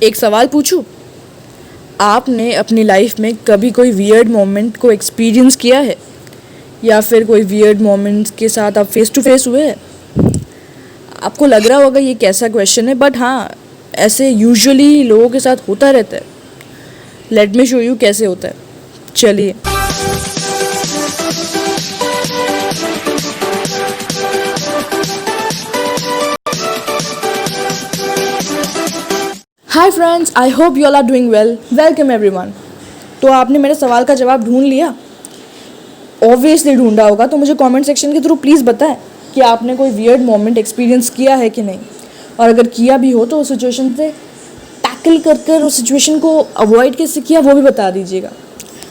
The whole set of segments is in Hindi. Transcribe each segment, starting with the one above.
एक सवाल पूछूं? आपने अपनी लाइफ में कभी कोई वियर्ड मोमेंट को एक्सपीरियंस किया है, या फिर कोई वियर्ड मोमेंट्स के साथ आप फेस टू फेस हुए हैं? आपको लग रहा होगा ये कैसा क्वेश्चन है, बट हाँ, ऐसे यूजुअली लोगों के साथ होता रहता है। लेट मी शो यू कैसे होता है। चलिए। Hi friends, I hope you all are doing well. Welcome everyone. तो आपने मेरे सवाल का जवाब ढूंढ लिया? ऑब्वियसली ढूंढा होगा, तो मुझे कमेंट सेक्शन के थ्रू प्लीज़ बताएं कि आपने कोई वियर्ड मोमेंट एक्सपीरियंस किया है कि नहीं, और अगर किया भी हो तो उस सिचुएशन से टैकल कर उस सिचुएशन को अवॉइड कैसे किया वो भी बता दीजिएगा।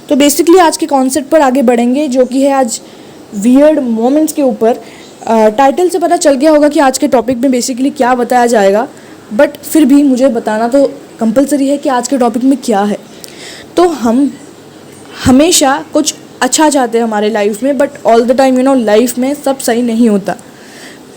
तो बेसिकली आज के कॉन्सेप्ट पर आगे बढ़ेंगे, जो कि है आज वियर्ड मोमेंट्स के ऊपर। टाइटल से पता चल गया होगा कि आज के टॉपिक में बेसिकली क्या बताया जाएगा, बट फिर भी मुझे बताना तो कंपलसरी है कि आज के टॉपिक में क्या है। तो हम हमेशा कुछ अच्छा चाहते हैं हमारे लाइफ में, but all the time life में सब सही नहीं होता।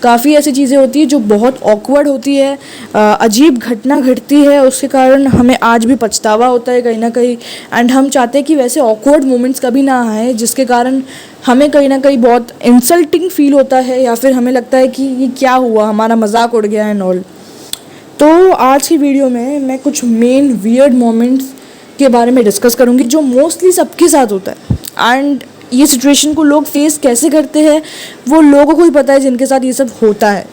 काफ़ी ऐसी चीज़ें होती है जो बहुत ऑकवर्ड होती है, अजीब घटना घटती है, उसके कारण हमें आज भी पछतावा होता है कहीं ना कहीं। एंड हम चाहते हैं कि वैसे ऑकवर्ड मोमेंट्स कभी ना आए, जिसके कारण हमें कहीं ना कहीं बहुत इंसल्टिंग फील होता है, या फिर हमें लगता है कि ये क्या हुआ, हमारा मजाक उड़ गया एंड ऑल। तो आज की वीडियो में मैं कुछ मेन वियर्ड मोमेंट्स के बारे में डिस्कस करूँगी जो मोस्टली सबके साथ होता है। एंड ये सिचुएशन को लोग फेस कैसे करते हैं वो लोगों को ही पता है जिनके साथ ये सब होता है।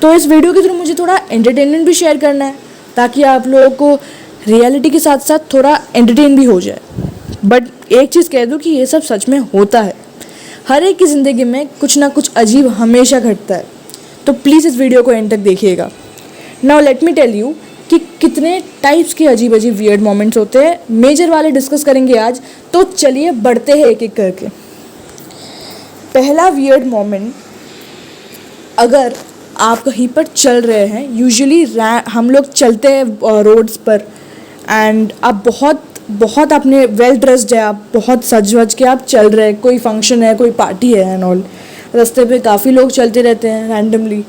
तो इस वीडियो के थ्रू मुझे थोड़ा एंटरटेनमेंट भी शेयर करना है, ताकि आप लोगों को रियलिटी के साथ साथ थोड़ा एंटरटेन भी हो जाए। बट एक चीज़ कह दूँ कि ये सब सच में होता है। हर एक की ज़िंदगी में कुछ ना कुछ अजीब हमेशा घटता है। तो प्लीज़ इस वीडियो को एंड तक देखिएगा। Now let me tell you कि कितने टाइप्स के अजीब अजीब वियर्ड मोमेंट्स होते हैं। मेजर वाले डिस्कस करेंगे आज, तो चलिए बढ़ते हैं एक एक करके। पहला वियर्ड मोमेंट, अगर आप कहीं पर चल रहे हैं, यूजुअली हम लोग चलते हैं रोड्स पर, एंड आप बहुत आपने वेल ड्रेस्ड है, आप बहुत सज वज के आप चल रहे हैं, कोई फंक्शन है, कोई पार्टी है एंड ऑल। रास्ते पे काफ़ी लोग चलते रहते हैं रैंडमली।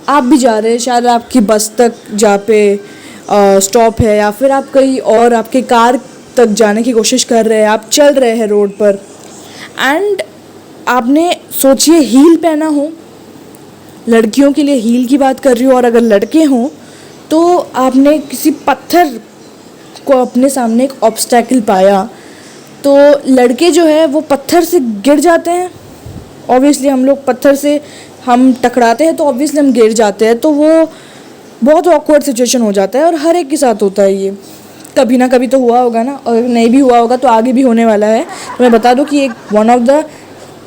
आप भी जा रहे हैं, शायद आपकी बस तक जहाँ पे स्टॉप है, या फिर आप कहीं और आपके कार तक जाने की कोशिश कर रहे हैं, आप चल रहे हैं रोड पर। एंड आपने सोचिए हील पहना हो, लड़कियों के लिए हील की बात कर रही हूँ, और अगर लड़के हों तो आपने किसी पत्थर को अपने सामने एक ऑब्स्टैकल पाया, तो लड़के जो है वो पत्थर से गिर जाते हैं। ऑब्वियसली हम लोग पत्थर से हम टकराते हैं तो ऑब्वियसली हम गिर जाते हैं, तो वो बहुत ऑकवर्ड सिचुएशन हो जाता है, और हर एक के साथ होता है ये। कभी ना कभी तो हुआ होगा ना, और नहीं भी हुआ होगा तो आगे भी होने वाला है। तो मैं बता दूं कि एक one of the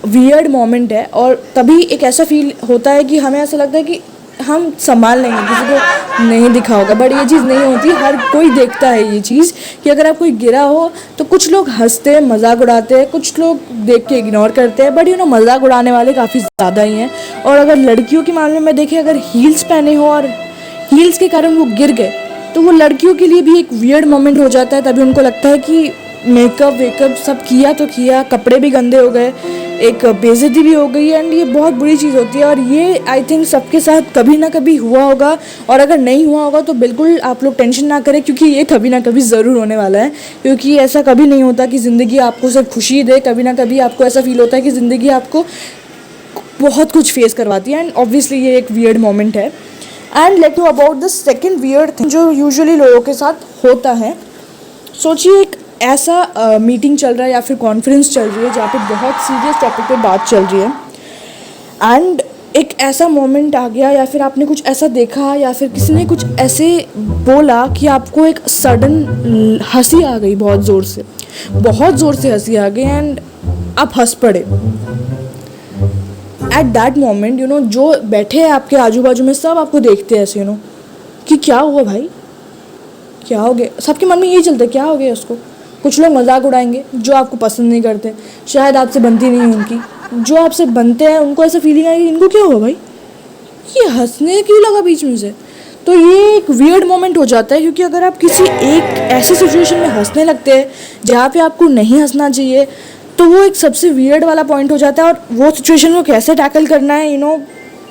weird moment है, और तभी एक ऐसा फील होता है कि हमें ऐसा लगता है कि हम संभाल लेंगे, किसी को नहीं दिखा होगा, बट ये चीज़ नहीं होती। हर कोई देखता है ये चीज़ कि अगर आप कोई गिरा हो तो कुछ लोग हंसते हैं, मजाक उड़ाते हैं, कुछ लोग देख के इग्नोर करते हैं, बट मजाक उड़ाने वाले काफ़ी ज़्यादा ही हैं। और अगर लड़कियों के मामले में देखें, अगर हील्स पहने हो और हील्स के कारण वो गिर गए, तो वो लड़कियों के लिए भी एक वियर्ड मोमेंट हो जाता है। तभी उनको लगता है कि मेकअप वेकअप सब किया तो किया, कपड़े भी गंदे हो गए, एक बेइज्जती भी हो गई, एंड ये बहुत बुरी चीज़ होती है। और ये आई थिंक सबके साथ कभी ना कभी हुआ होगा, और अगर नहीं हुआ होगा तो बिल्कुल आप लोग टेंशन ना करें, क्योंकि ये कभी ना कभी ज़रूर होने वाला है। क्योंकि ऐसा कभी नहीं होता कि ज़िंदगी आपको सिर्फ खुशी दे, कभी ना कभी आपको ऐसा फील होता है कि ज़िंदगी आपको बहुत कुछ फेस करवाती है। एंड ऑब्वियसली ये एक वियर्ड मोमेंट है। And let know about the second weird thing जो यूजुअली लोगों के साथ होता है। सोचिए एक ऐसा मीटिंग चल रहा है या फिर कॉन्फ्रेंस चल रही है जहाँ पे बहुत सीरियस टॉपिक पे बात चल रही है, एंड एक ऐसा मोमेंट आ गया, या फिर आपने कुछ ऐसा देखा, या फिर किसी ने कुछ ऐसे बोला कि आपको एक सडन हंसी आ गई, बहुत ज़ोर से हंसी आ गई, एंड आप हंस पड़े। एट दैट मोमेंट जो बैठे हैं आपके आजू बाजू में सब आपको देखते हैं ऐसे कि क्या हुआ भाई, क्या हो गया। सबके मन में यही चलता है क्या हो गया उसको। कुछ लोग मजाक उड़ाएंगे जो आपको पसंद नहीं करते, शायद आपसे बनती नहीं है उनकी। जो आपसे बनते हैं उनको ऐसा फीलिंग आएगी इनको क्या हुआ भाई, ये हंसने क्यों लगा बीच में से। तो ये एक वियर्ड मोमेंट हो जाता है, क्योंकि अगर आप किसी एक ऐसी सिचुएशन में हंसने लगते हैं जहाँ पे आपको नहीं हंसना चाहिए, तो वो एक सबसे वियर्ड वाला पॉइंट हो जाता है। और वो सिचुएशन को कैसे टैकल करना है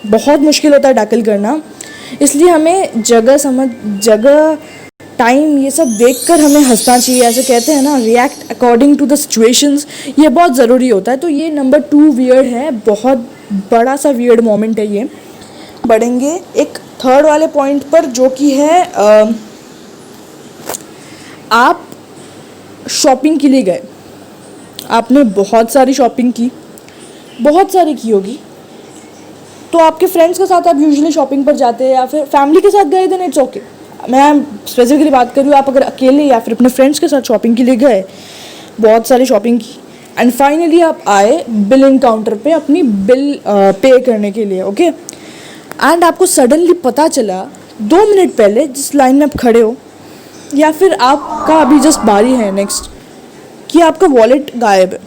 बहुत मुश्किल होता है टैकल करना। इसलिए हमें जगह टाइम, ये सब देखकर हमें हंसना चाहिए। ऐसे कहते हैं ना, react according to the situations, ये बहुत ज़रूरी होता है। तो ये नंबर 2 वियर्ड है, बहुत बड़ा सा वियर्ड मोमेंट है ये। बढ़ेंगे एक थर्ड वाले पॉइंट पर, जो कि है आप शॉपिंग के लिए गए, आपने बहुत सारी शॉपिंग की, बहुत सारी की होगी। तो आपके फ्रेंड्स के साथ आप यूजुअली शॉपिंग पर जाते हैं, या फिर फैमिली के साथ गए, देन इट्स ओके। मैं स्पेसिफिकली बात कर रही हूँ, आप अगर अकेले या फिर अपने फ्रेंड्स के साथ शॉपिंग के लिए गए, बहुत सारी शॉपिंग की, एंड फाइनली आप आए बिलिंग काउंटर पे अपनी बिल पे करने के लिए, ओके। एंड आपको सडनली पता चला 2 मिनट पहले जिस लाइन में आप खड़े हो, या फिर आपका अभी जस्ट बारी है नेक्स्ट, कि आपका वॉलेट गायब है,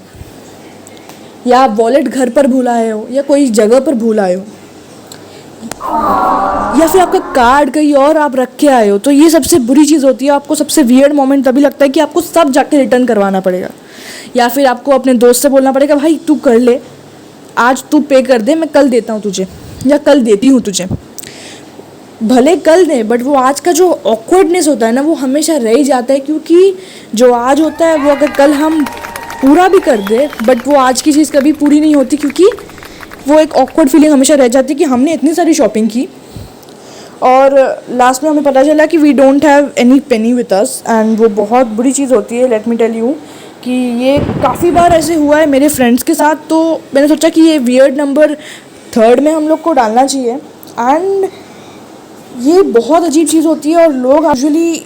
या आप वॉलेट घर पर भूल आए हो, या कोई जगह पर भूल आए हो, या फिर आपका कार्ड कहीं और आप रख के आए हो। तो ये सबसे बुरी चीज़ होती है। आपको सबसे वियर्ड मोमेंट तभी लगता है कि आपको सब जाके रिटर्न करवाना पड़ेगा, या फिर आपको अपने दोस्त से बोलना पड़ेगा, भाई तू कर ले, आज तू पे कर दे, मैं कल देता हूँ तुझे, या कल देती हूँ तुझे। भले कल दें, बट वो आज का जो ऑकवर्डनेस होता है ना, वो हमेशा रह ही जाता है। क्योंकि जो आज होता है वो अगर कल हम पूरा भी कर दे, बट वो आज की चीज़ कभी पूरी नहीं होती, क्योंकि वो एक ऑकवर्ड फीलिंग हमेशा रह जाती है कि हमने इतनी सारी शॉपिंग की और लास्ट में हमें पता चला कि we don't have any penny with us. And वो बहुत बुरी चीज़ होती है। लेट मी टेल यू कि ये काफ़ी बार ऐसे हुआ है मेरे फ्रेंड्स के साथ। तो मैंने सोचा कि ये वियर्ड नंबर 3rd में हम लोग को डालना चाहिए। एंड ये बहुत अजीब चीज़ होती है, और लोग यूजुअली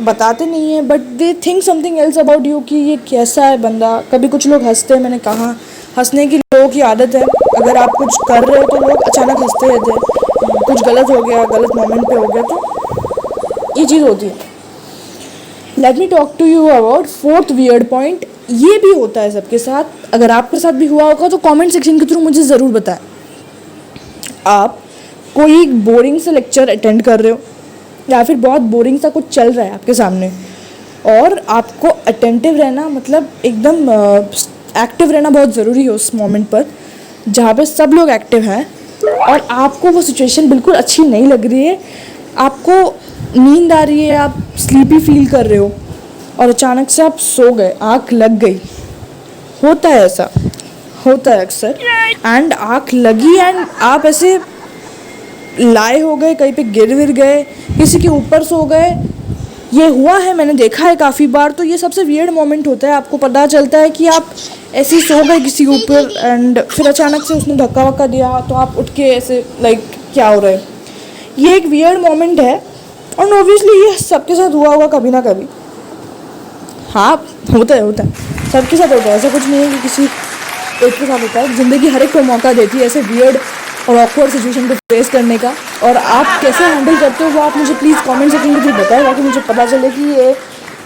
बताते नहीं हैं, but they think something else about you, कि ये कैसा है बंदा। कभी कुछ लोग हंसते हैं, मैंने कहा हंसने की लोगों की आदत है। अगर आप कुछ कर रहे हो तो लोग अचानक हंसते रहते हैं, कुछ गलत हो गया, गलत मोमेंट पे हो गया, तो ये चीज़ होती है। Let me talk to you about 4th weird point. ये भी होता है सबके साथ। अगर आपके साथ भी हुआ होगा तो कमेंट सेक्शन के थ्रू मुझे ज़रूर बताएं। आप कोई बोरिंग से लेक्चर अटेंड कर रहे हो, या फिर बहुत बोरिंग सा कुछ चल रहा है आपके सामने, और आपको अटेंटिव रहना, मतलब एकदम एक्टिव रहना बहुत ज़रूरी है उस मोमेंट पर जहाँ पे सब लोग एक्टिव हैं, और आपको वो सिचुएशन बिल्कुल अच्छी नहीं लग रही है, आपको नींद आ रही है, आप स्लीपी फील कर रहे हो, और अचानक से आप सो गए, आँख लग गई। होता है, ऐसा होता है अक्सर। एंड आँख लगी एंड आप ऐसे लाए हो गए, कहीं पे गिर विर गए, किसी के ऊपर सो गए। ये हुआ है, मैंने देखा है काफ़ी बार। तो ये सबसे वियर्ड मोमेंट होता है। आपको पता चलता है कि आप ऐसे ही सो गए किसी के ऊपर, एंड फिर अचानक से उसने धक्का वक्का दिया, तो आप उठ के ऐसे लाइक क्या हो रहा है। ये एक वियर्ड मोमेंट है, और ऑब्वियसली ये सबके साथ हुआ होगा कभी ना कभी। हाँ, होता है, सबके साथ होता है। ऐसा कुछ नहीं है कि किसी एक के साथ होता है। ज़िंदगी हर एक को मौका देती है ऐसे वियर्ड और ऑकवर्ड सिचुएशन को फेस करने का, और आप कैसे हैंडल करते हो वो आप मुझे प्लीज़ कमेंट सेक्शन में भी बताएं, ताकि मुझे पता चले कि ये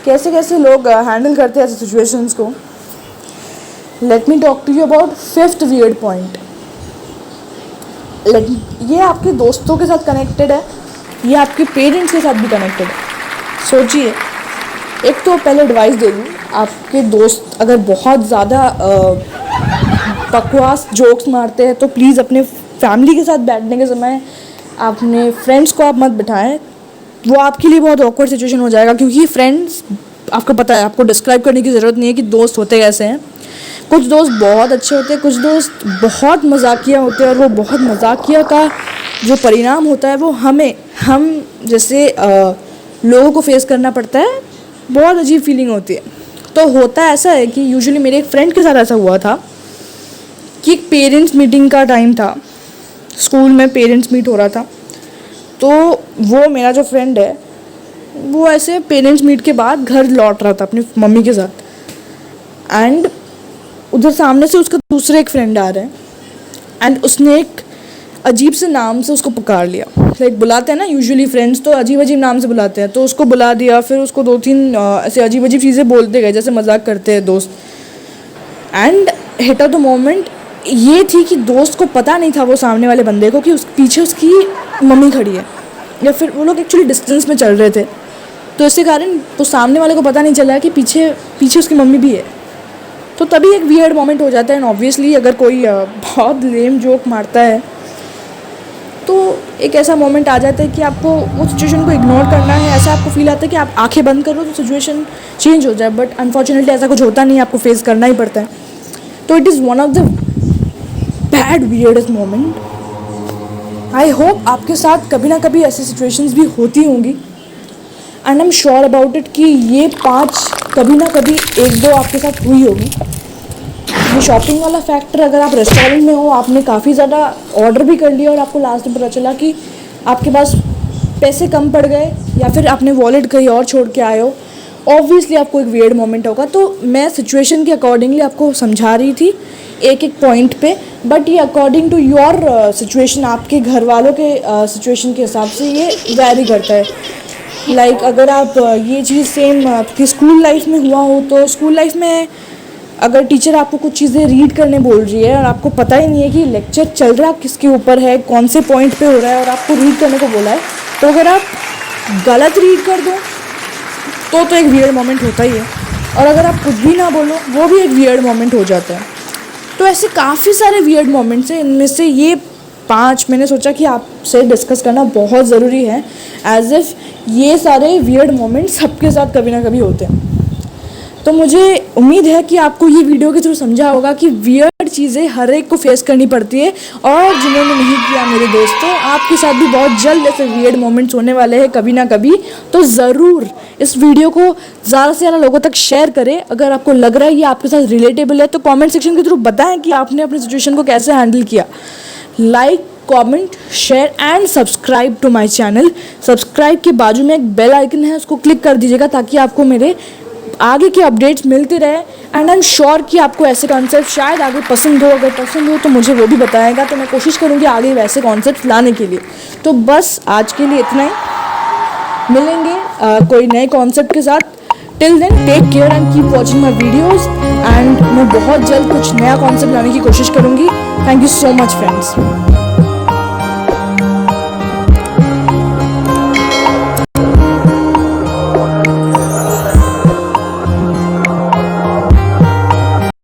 कैसे कैसे लोग हैंडल करते हैं ऐसे सिचुएशंस को। Let me talk to you about 5th weird point. ये आपके दोस्तों के साथ कनेक्टेड है, ये आपके पेरेंट्स के साथ भी कनेक्टेड है। सोचिए, एक तो पहले एडवाइस दे दूँ, आपके दोस्त अगर बहुत ज़्यादा बकवास जोक्स मारते हैं तो प्लीज़ अपने फैमिली के साथ बैठने के समय अपने फ्रेंड्स को आप मत बिठाएं। वो आपके लिए बहुत ऑकवर्ड सिचुएशन हो जाएगा, क्योंकि फ्रेंड्स, आपको पता है, आपको डिस्क्राइब करने की ज़रूरत नहीं है कि दोस्त होते कैसे हैं। कुछ दोस्त बहुत अच्छे होते हैं, कुछ दोस्त बहुत मजाकिया होते हैं, और वो बहुत मजाकिया का जो परिणाम होता है वो हम जैसे लोगों को फेस करना पड़ता है। बहुत अजीब फीलिंग होती है। तो होता ऐसा है कि यूजुअली मेरे एक फ्रेंड के साथ ऐसा हुआ था कि एक पेरेंट्स मीटिंग का टाइम था, स्कूल में पेरेंट्स मीट हो रहा था। तो वो मेरा जो फ्रेंड है वो ऐसे पेरेंट्स मीट के बाद घर लौट रहा था अपनी मम्मी के साथ, एंड उधर सामने से उसका दूसरे एक फ्रेंड आ रहे हैं, एंड उसने एक अजीब से नाम से उसको पुकार लिया। लाइक बुलाते हैं ना यूजुअली फ्रेंड्स, तो अजीब अजीब नाम से बुलाते हैं। तो उसको बुला दिया, फिर उसको 2-3 ऐसे अजीब अजीब चीज़ें बोलते गए, जैसे मजाक करते हैं दोस्त। And hit of the moment ये थी कि दोस्त को पता नहीं था, वो सामने वाले बंदे को, कि उस पीछे उसकी मम्मी खड़ी है, या फिर वो लोग एक्चुअली डिस्टेंस में चल रहे थे। तो इसके कारण तो सामने वाले को पता नहीं चला कि पीछे उसकी मम्मी भी है। तो तभी एक वियर्ड मोमेंट हो जाता है। एंड ऑब्वियसली अगर कोई बहुत लेम जोक मारता है तो एक ऐसा मोमेंट आ जाता है कि आपको वो सिचुएशन को इग्नोर करना है, ऐसा आपको फील आता है कि आप आंखें बंद करो तो सिचुएशन चेंज हो जाए, बट अनफॉर्चुनेटली ऐसा कुछ होता नहीं है, आपको फेस करना ही पड़ता है। तो it is one of the bad weirdest moment. I hope आपके साथ कभी ना कभी ऐसी सिचुएशंस भी होती होंगी, and I am sure about it कि ये 5 कभी ना कभी 1-2 आपके साथ हुई होगी। ये शॉपिंग वाला फैक्टर, अगर आप रेस्टोरेंट में हो, आपने काफ़ी ज़्यादा ऑर्डर भी कर लिया और आपको लास्ट में पता चला कि आपके पास पैसे कम पड़ गए, या फिर आपने वॉलेट कहीं और छोड़ के आए हो, ऑब्वियसली आपको एक वियर्ड मोमेंट होगा। तो मैं सिचुएशन के अकॉर्डिंगली आपको समझा रही थी एक पॉइंट पे, बट ये अकॉर्डिंग टू योर सिचुएशन, आपके घर वालों के सिचुएशन के हिसाब से ये वैरी करता है। लाइक अगर आप ये चीज़ सेम आपकी स्कूल लाइफ में हुआ हो, तो स्कूल लाइफ में अगर टीचर आपको कुछ चीज़ें रीड करने बोल रही है और आपको पता ही नहीं है कि लेक्चर चल रहा किसके ऊपर है, कौन से पॉइंट पे हो रहा है, और आपको रीड करने को बोला है, तो अगर आप गलत रीड कर दो तो एक वियर्ड मोमेंट होता ही है, और अगर आप कुछ भी ना बोलो वो भी एक वियर्ड मोमेंट हो जाता है। तो ऐसे काफ़ी सारे वियर्ड मोमेंट्स हैं, इनमें से ये 5 मैंने सोचा कि आपसे डिस्कस करना बहुत ज़रूरी है, एज इफ़ ये सारे वियर्ड मोमेंट्स सबके साथ कभी ना कभी होते हैं। तो मुझे उम्मीद है कि आपको ये वीडियो के थ्रू समझा होगा कि वियर्ड चीज़ें हर एक को फेस करनी पड़ती है, और जिन्होंने नहीं किया मेरे दोस्तों, आपके साथ भी बहुत जल्द ऐसे वियर्ड मोमेंट्स होने वाले हैं कभी ना कभी। तो ज़रूर इस वीडियो को ज़्यादा से ज़्यादा लोगों तक शेयर करें। अगर आपको लग रहा है ये आपके साथ रिलेटेबल है तो कमेंट सेक्शन के थ्रू बताएं कि आपने अपनी सिचुएशन को कैसे हैंडल किया। Like, comment, share and subscribe to my channel. Subscribe के बाजू में एक बेल आइकन है, उसको क्लिक कर दीजिएगा ताकि आपको मेरे आगे के अपडेट्स मिलते रहे। एंड आई एम श्योर कि आपको ऐसे कॉन्सेप्ट शायद आगे पसंद हो, अगर पसंद हो तो मुझे वो भी बताएगा, तो मैं कोशिश करूँगी आगे वैसे कॉन्सेप्ट लाने के लिए। तो बस आज के लिए इतना ही, मिलेंगे कोई नए कॉन्सेप्ट के साथ। Till then take care and keep watching my videos, and मैं बहुत जल्द कुछ नया कॉन्सेप्ट लाने की कोशिश करूँगी। Thank you so much friends.